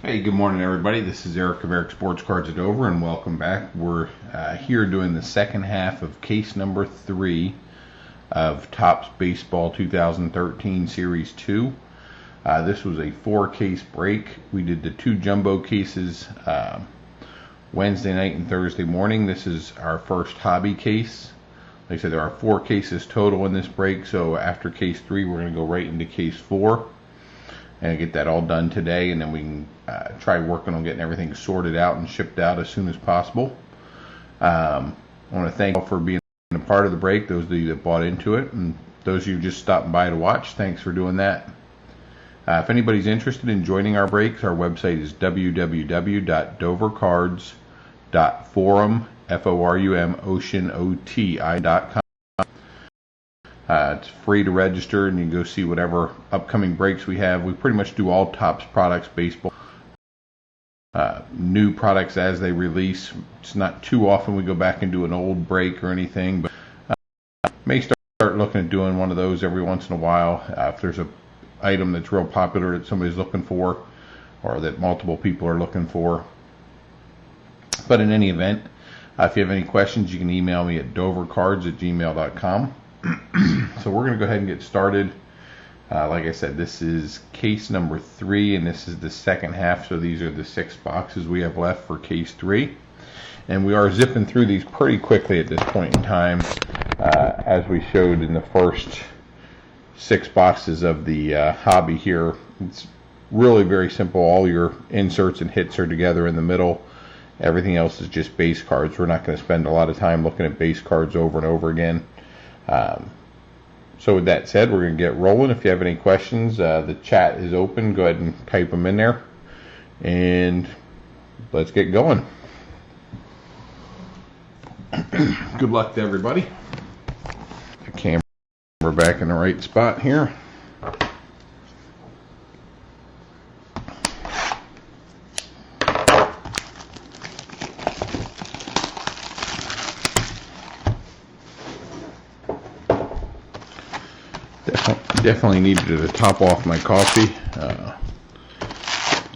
Hey, good morning, everybody. This is Eric of Eric Sports Cards at Dover, and welcome back. We're here doing the second half of case number 3 of Topps Baseball 2013 Series 2. This was a 4-case break. We did the 2 jumbo cases Wednesday night and Thursday morning. This is our first hobby case. Like I said, there are 4 cases total in this break, so after case 3, we're going to go right into case 4 and get that all done today, and then we can try working on getting everything sorted out and shipped out as soon as possible. I want to thank you all for being a part of the break, those of you that bought into it, and those of you just stopping by to watch, thanks for doing that. If anybody's interested in joining our breaks, our website is www.dovercards.forum, FORUM, it's free to register, and you can go see whatever upcoming breaks we have. We pretty much do all Topps products, baseball, new products as they release. It's not too often we go back and do an old break or anything, but may start looking at doing one of those every once in a while. If there's an item that's real popular that somebody's looking for, or that multiple people are looking for. But in any event, if you have any questions, you can email me at dovercards@gmail.com. So we're going to go ahead and get started. Like I said, this is case number 3, and this is the second half, so these are the 6 boxes we have left for case 3. And we are zipping through these pretty quickly at this point in time, as we showed in the first 6 boxes of the hobby here. It's really very simple. All your inserts and hits are together in the middle. Everything else is just base cards. We're not going to spend a lot of time looking at base cards over and over again. So with that said, we're going to get rolling. If you have any questions, the chat is open. Go ahead and type them in there, and let's get going. Good luck to everybody. The camera back in the right spot here. Definitely needed to top off my coffee.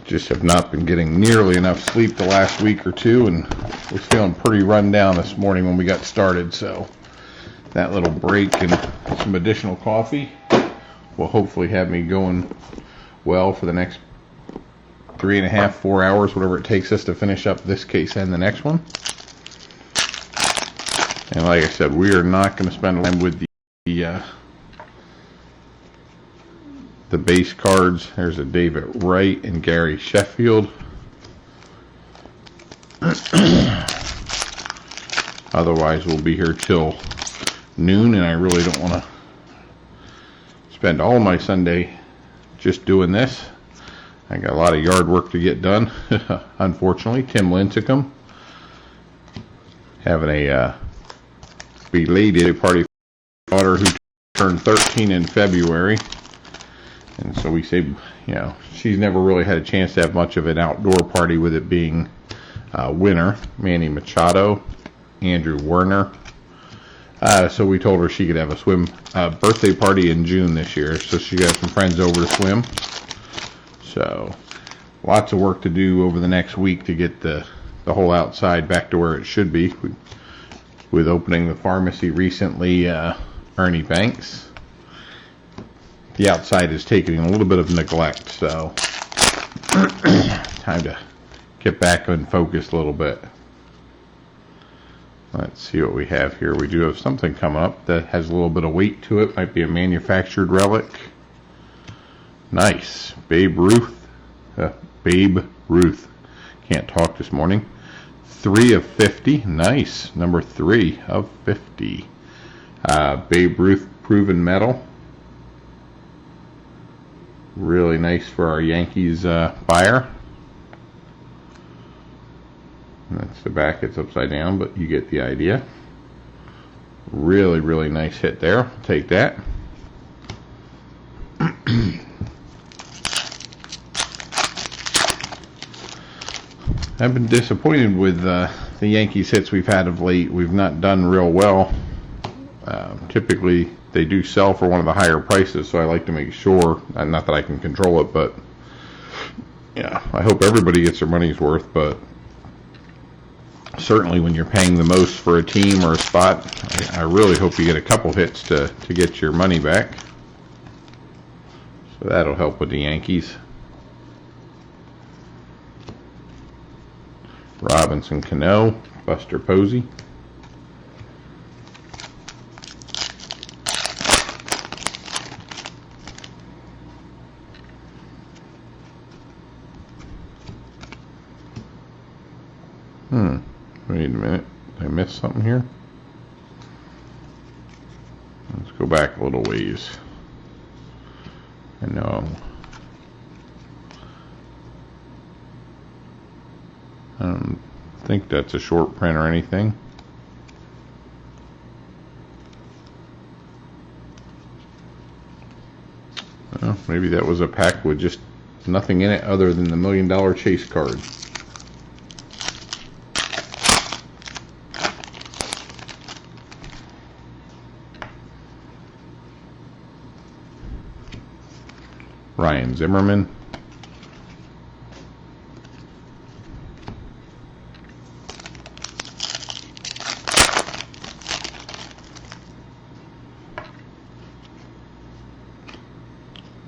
Just have not been getting nearly enough sleep the last week or two, and was feeling pretty run down this morning when we got started. So that little break and some additional coffee will hopefully have me going well for the next 3.5, 4 hours, whatever it takes us to finish up this case and the next one. And like I said, we are not going to spend time with the base cards. There's a David Wright and Gary Sheffield. Otherwise, we'll be here till noon, and I really don't want to spend all my Sunday just doing this. I got a lot of yard work to get done. Unfortunately, Tim Lincecum having a belated party for daughter who turned 13 in February. And so we say, you know, she's never really had a chance to have much of an outdoor party, with it being winter. Manny Machado, Andrew Werner. So we told her she could have a swim birthday party in June this year. So she got some friends over to swim. So lots of work to do over the next week to get the whole outside back to where it should be. With opening the pharmacy recently, Ernie Banks, the outside is taking a little bit of neglect, so time to get back and focus a little bit. Let's see what we have here. We do have something coming up that has a little bit of weight to it. Might be a manufactured relic. Nice. Babe Ruth. Babe Ruth. Can't talk this morning. 3 of 50. Nice. Number 3 of 50. Babe Ruth proven metal. Really nice for our Yankees buyer. And that's the back. It's upside down, but you get the idea. Really, really nice hit there. Take that. I've been disappointed with the Yankees hits we've had of late. We've not done real well. Typically, they do sell for one of the higher prices, so I like to make sure, not that I can control it, but yeah, I hope everybody gets their money's worth, but certainly when you're paying the most for a team or a spot, I really hope you get a couple hits to get your money back. So that'll help with the Yankees. Robinson Cano, Buster Posey. Wait a minute. Did I miss something here? Let's go back a little ways. I know. I don't think that's a short print or anything. Well, maybe that was a pack with just nothing in it other than the $1 Million Chase card. Ryan Zimmerman.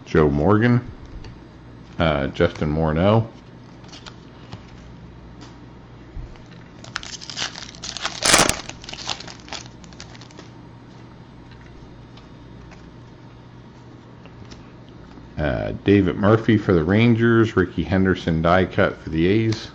Joe Morgan. Justin Morneau. David Murphy for the Rangers, Ricky Henderson die cut for the A's.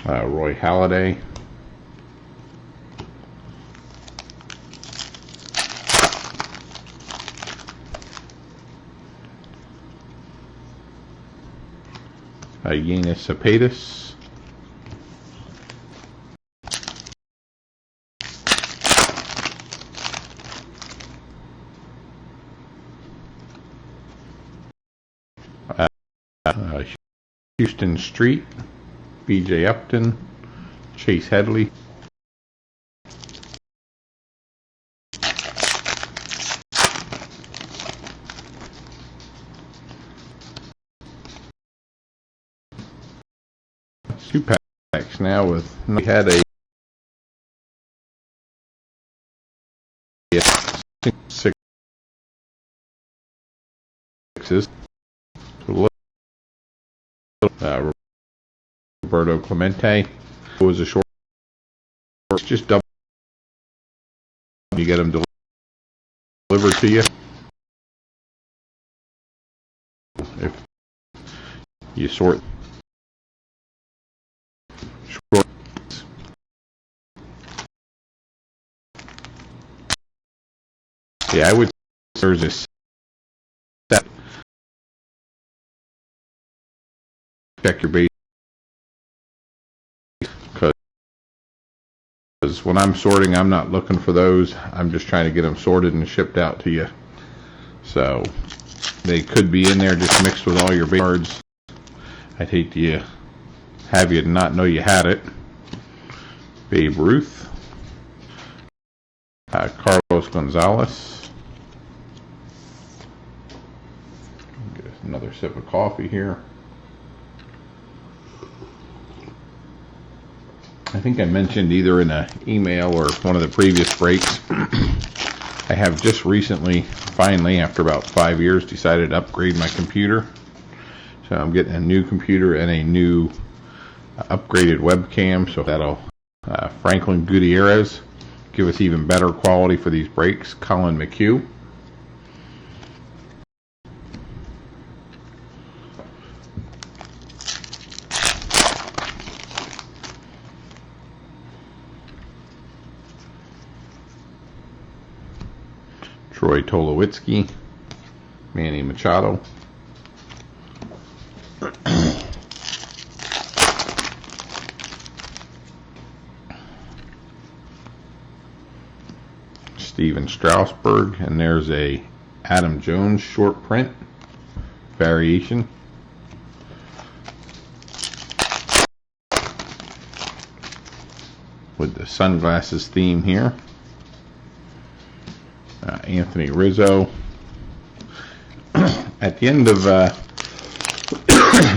Roy Halladay. Yenis Cepedas. Houston Street, BJ Upton, Chase Headley. Two packs now with, we had a sixes. Roberto Clemente was a short. It's just double. You get them delivered to you. If you sort short. Yeah, I would. There's this. Check your base, because when I'm sorting, I'm not looking for those. I'm just trying to get them sorted and shipped out to you. So they could be in there just mixed with all your base cards. I'd hate to have you not know you had it. Babe Ruth, Carlos Gonzalez. Get another sip of coffee here. I think I mentioned either in an email or one of the previous breaks, I have just recently, finally, after about 5 years, decided to upgrade my computer. So I'm getting a new computer and a new upgraded webcam. So that'll, Franklin Gutierrez, give us even better quality for these breaks. Colin McHugh. Troy Tulowitzki, Manny Machado, Steven Strasburg, and there's a Adam Jones short print variation. with the sunglasses theme here. Anthony Rizzo. At the end of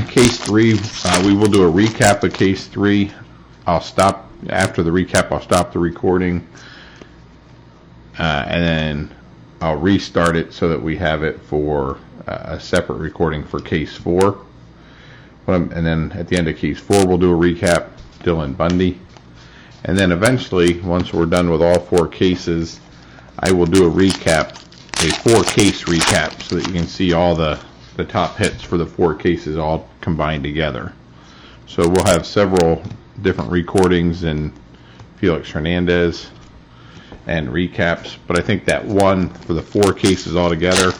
case 3, we will do a recap of case 3. I'll stop after the recap. I'll stop the recording, and then I'll restart it so that we have it for a separate recording for case 4. And then at the end of case 4, we'll do a recap, Dylan Bundy. And then eventually, once we're done with all 4 cases, I will do a recap, a 4-case recap, so that you can see all the top hits for the 4 cases all combined together. So we'll have several different recordings in Felix Hernandez and recaps, but I think that one for the 4 cases all together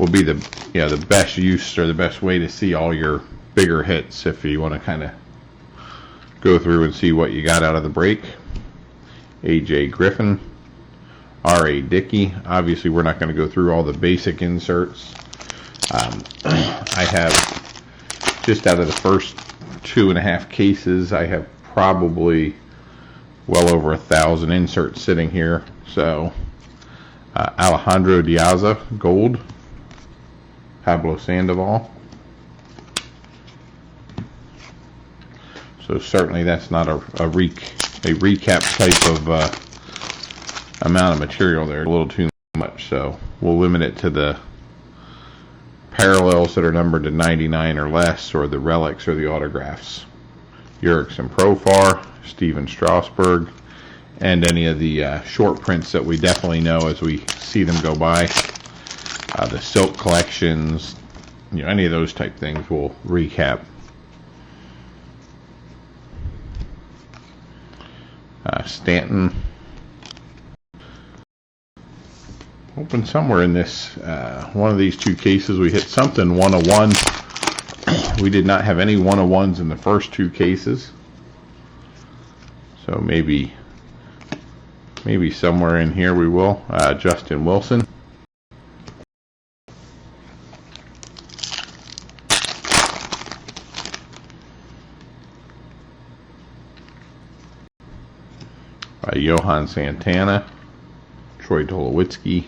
will be the best use, or the best way to see all your bigger hits if you want to kind of go through and see what you got out of the break. AJ Griffin, R.A. Dickey. Obviously, we're not going to go through all the basic inserts. I have, just out of the first 2.5 cases, I have probably well over 1,000 inserts sitting here. So, Alejandro Diaza, gold. Pablo Sandoval. So certainly that's not a recap type of amount of material there. A little too much, so we'll limit it to the parallels that are numbered to 99 or less, or the relics or the autographs. Jurickson Profar, Steven Strasburg, and any of the short prints that we definitely know as we see them go by. The silk collections, any of those type things we'll recap. Stanton. Hoping somewhere in this, one of these 2 cases, we hit something 101. We did not have any 101s in the first 2 cases. So maybe somewhere in here we will. Justin Wilson. Johan Santana, Troy Tulowitzki,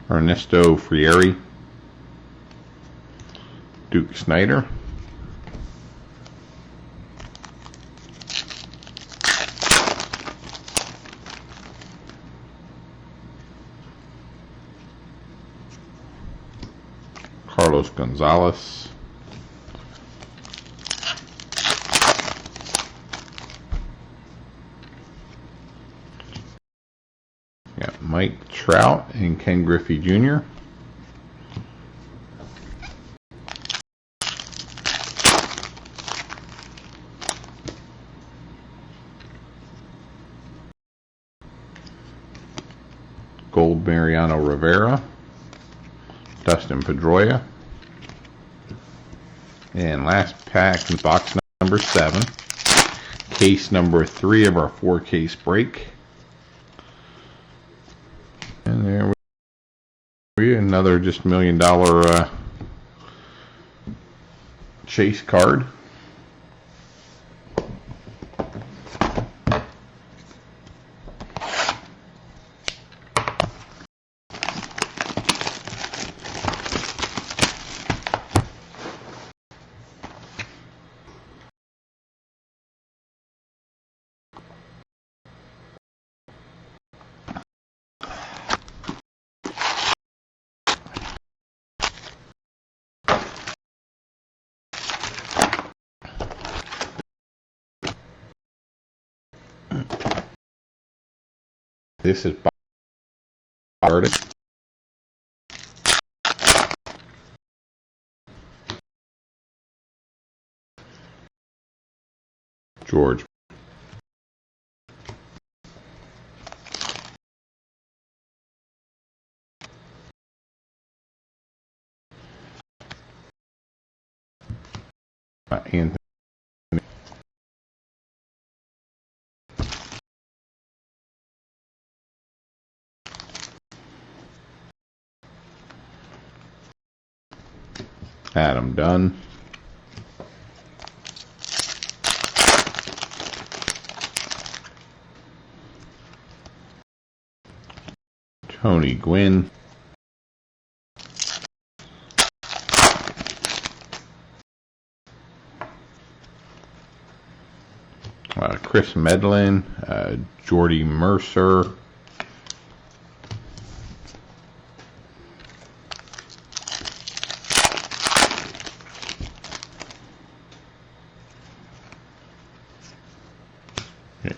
Ernesto Frieri, Duke Snyder, Carlos Gonzalez, got Mike Trout and Ken Griffey Jr. Gold Mariano Rivera, Dustin Pedroia, and last pack, box number 7, case number 3 of our 4-case break. And there we go, another just $1 million chase card. This is Bardic. George Anthony Adam Dunn. Tony Gwynn. Chris Medlin, Jordy Mercer,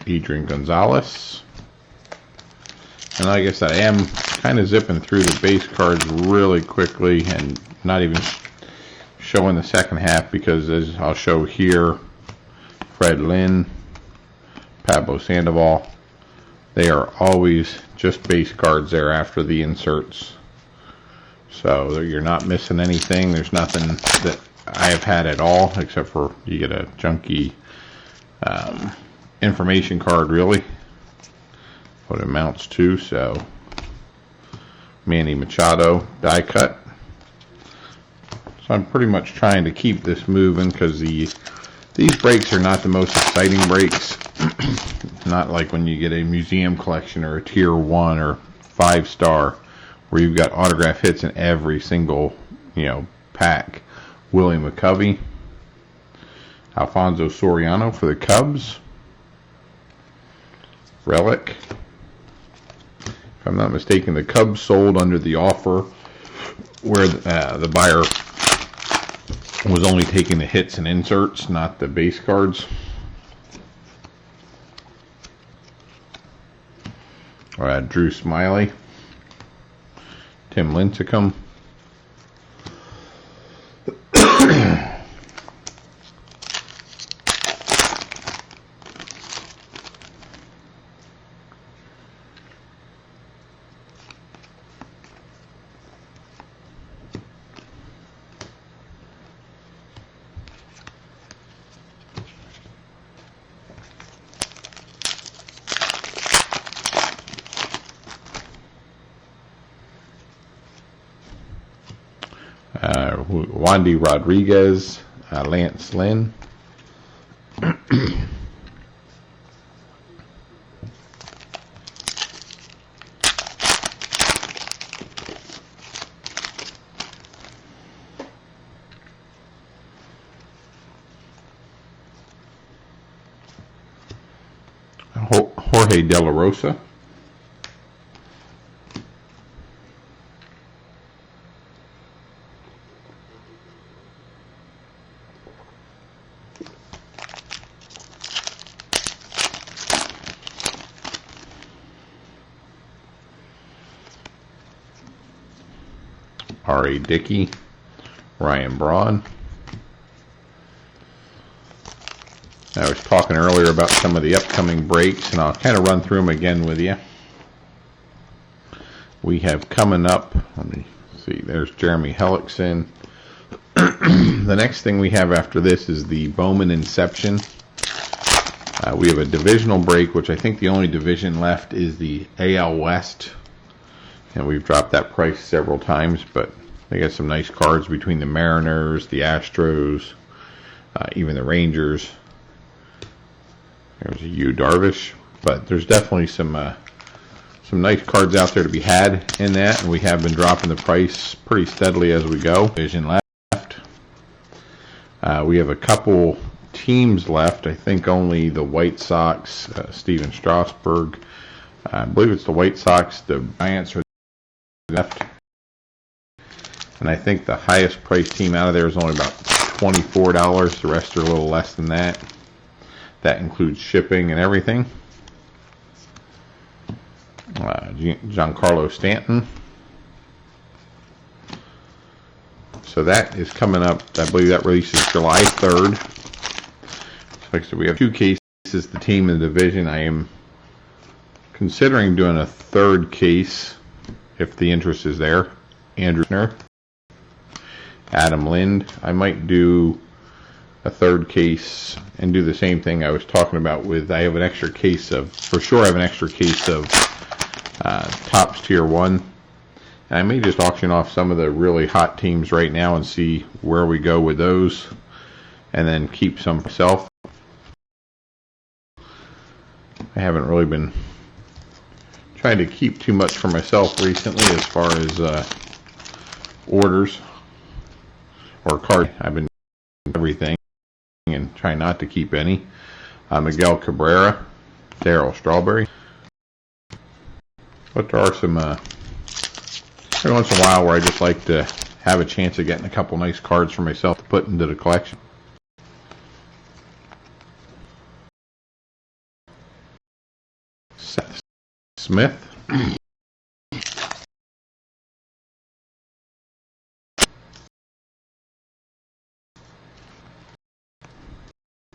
Adrian Gonzalez. And like I said, I am kind of zipping through the base cards really quickly and not even showing the second half, because as I'll show here, Fred Lynn, Pablo Sandoval, they are always just base cards there after the inserts. So you're not missing anything. There's nothing that I have had at all, except for you get a junky information card, really, what it amounts to. So Manny Machado die cut. So I'm pretty much trying to keep this moving, because these breaks are not the most exciting breaks. Not like when you get a museum collection or a tier 1 or 5-star where you've got autograph hits in every single, pack. Willie McCovey, Alfonso Soriano for the Cubs, Relic. If I'm not mistaken, the Cubs sold under the offer where the buyer was only taking the hits and inserts, not the base cards. Drew Smiley, Tim Lincecum, Wandy Rodriguez, Lance Lynn, Jorge De La Rosa, R.A. Dickey, Ryan Braun. I was talking earlier about some of the upcoming breaks, and I'll kind of run through them again with you. We have coming up, let me see, there's Jeremy Hellickson. The next thing we have after this is the Bowman Inception. We have a divisional break, which I think the only division left is the AL West. And we've dropped that price several times, but they got some nice cards between the Mariners, the Astros, even the Rangers. There's a Yu Darvish, but there's definitely some nice cards out there to be had in that, and we have been dropping the price pretty steadily as we go. Division left. We have a couple teams left. I think only the White Sox, Steven Strasburg. I believe it's the White Sox, the Giants are left. And I think the highest priced team out of there is only about $24. The rest are a little less than that. That includes shipping and everything. Giancarlo Stanton. So that is coming up. I believe that releases July 3rd. Like I said, we have 2 cases. The team in the division. I am considering doing a 3rd case if the interest is there. Andrew Knurr, Adam Lind. I might do a 3rd case and do the same thing I was talking about with, I have an extra case of, for sure I have an extra case of Topps Tier 1, I may just auction off some of the really hot teams right now and see where we go with those, and then keep some for myself. I haven't really been trying to keep too much for myself recently as far as orders or cards. I've been doing everything and trying not to keep any. Miguel Cabrera, Darryl Strawberry. But there are some every once in a while where I just like to have a chance of getting a couple nice cards for myself to put into the collection. Seth Smith.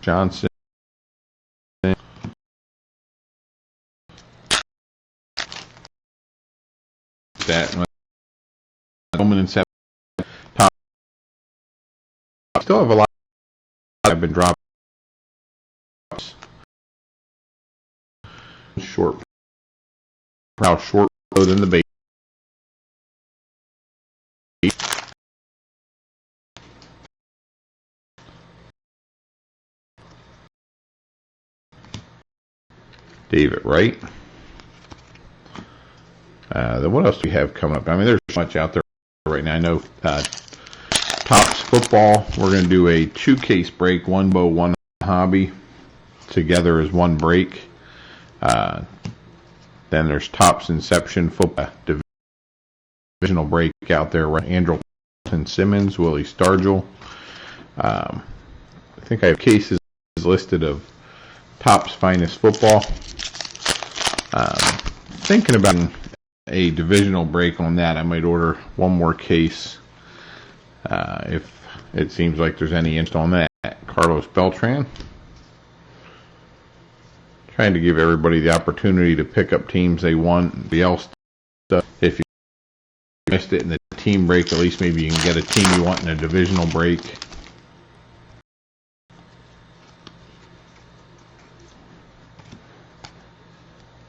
Johnson. That Bowman and seven. Tom. Still have a lot. I've been dropping short. How short load in the base. David Wright. Then what else do we have coming up? I mean, there's much out there right now. I know Topps Football, we're going to do a 2-case break, one bow, one hobby, together as one break. Then there's Topps Inception Football divisional break out there. Andrew Simmons, Willie Stargell. I think I have cases listed of Topps Finest Football. Thinking about a divisional break on that. I might order one more case if it seems like there's any interest on that. Carlos Beltran. Trying to give everybody the opportunity to pick up teams they want. The else stuff. If you missed it in the team break, at least maybe you can get a team you want in a divisional break.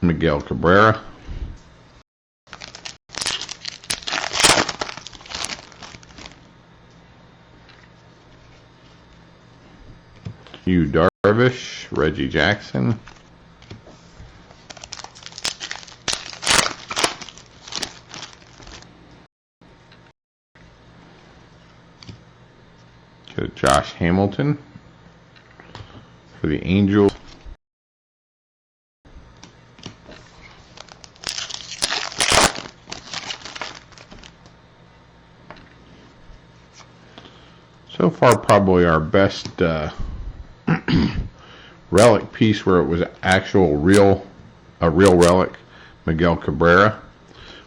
Miguel Cabrera. Yu Darvish, Reggie Jackson. Got Josh Hamilton for the Angels. So far, probably our best relic piece where it was a real relic, Miguel Cabrera,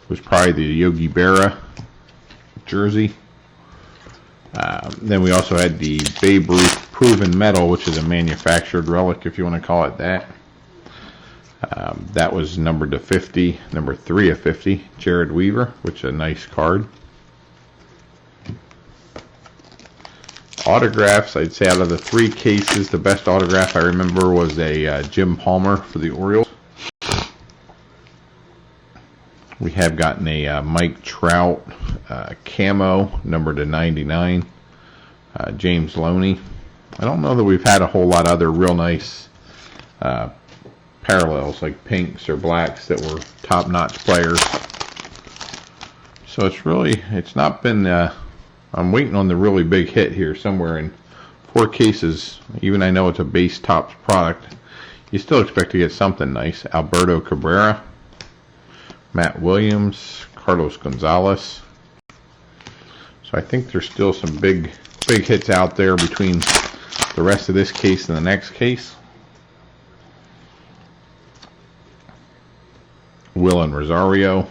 was probably the Yogi Berra jersey. Then we also had the Babe Ruth Proven Metal, which is a manufactured relic, if you want to call it that. That was numbered to 50, number 3 of 50, Jared Weaver, which is a nice card. Autographs, I'd say out of the 3 cases, the best autograph I remember was a Jim Palmer for the Orioles. We have gotten a Mike Trout camo, numbered to 99, James Loney. I don't know that we've had a whole lot of other real nice parallels, like pinks or blacks that were top-notch players. So it's not been... I'm waiting on the really big hit here somewhere in 4 cases. Even I know it's a base Topps product, you still expect to get something nice. Alberto Cabrera, Matt Williams, Carlos Gonzalez. So I think there's still some big hits out there between the rest of this case and the next case. Willen Rosario.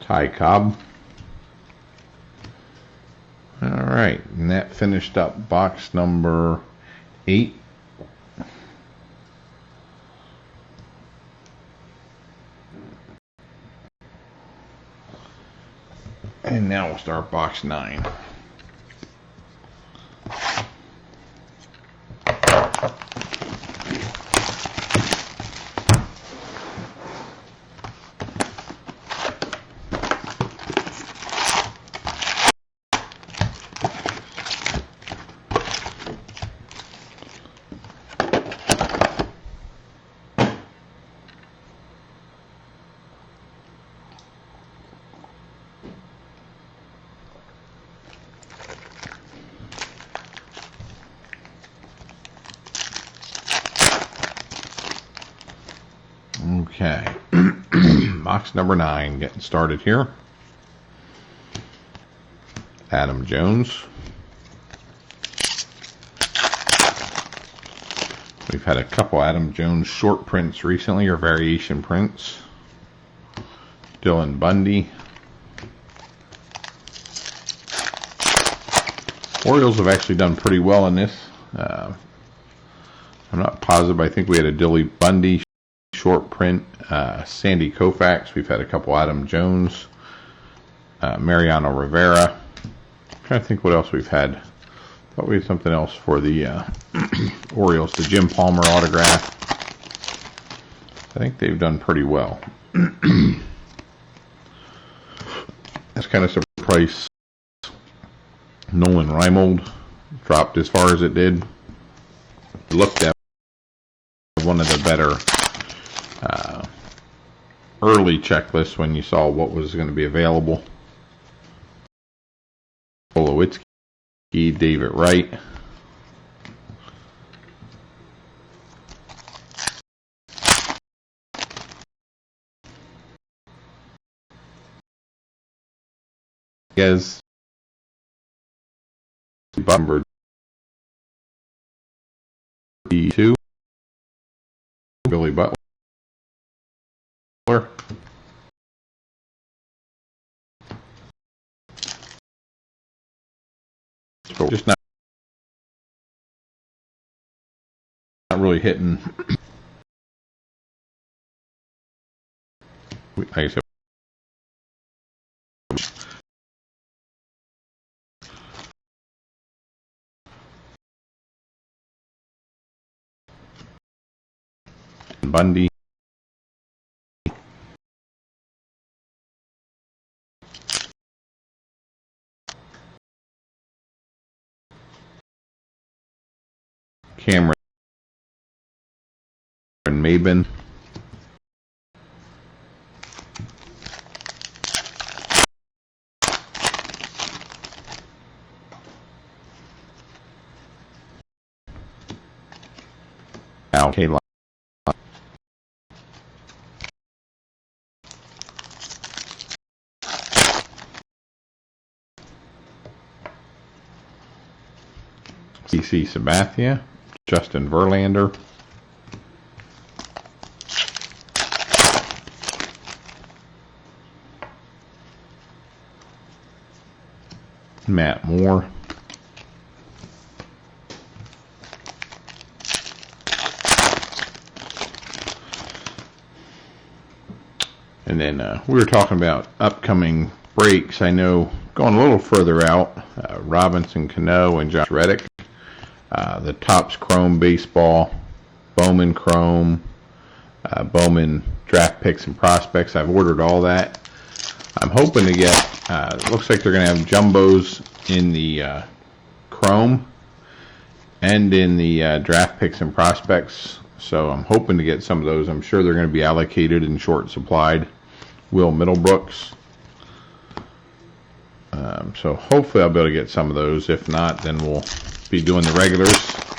Ty Cobb. All right, and that finished up box number 8. And now we'll start box 9. Okay, box number 9, getting started here. Adam Jones. We've had a couple Adam Jones short prints recently, or variation prints. Dylan Bundy. Orioles have actually done pretty well in this. I'm not positive, but I think we had a Dylan Bundy short print, Sandy Koufax. We've had a couple Adam Jones, Mariano Rivera. I'm trying to think what else we've had. Thought we had something else for the Orioles, the Jim Palmer autograph. I think they've done pretty well. That's kind of surprised Nolan Reimold dropped as far as it did. Looked at one of the better early checklists when you saw what was going to be available. Tulowitzki, David Wright. Yes. Bumber D2. Billy Butler. So just not really hitting. Like I said, Bundy. Cameron Maben. Al Kaline. CC Sabathia. Justin Verlander. Matt Moore. And then we were talking about upcoming breaks. I know going a little further out, Robinson Cano and Josh Reddick. The Topps Chrome Baseball, Bowman Chrome, Bowman Draft Picks and Prospects. I've ordered all that. I'm hoping to get, it looks like they're going to have jumbos in the Chrome and in the Draft Picks and Prospects. So I'm hoping to get some of those. I'm sure they're going to be allocated and short supplied. Will Middlebrooks. So hopefully I'll be able to get some of those. If not, then we'll be doing the regulars.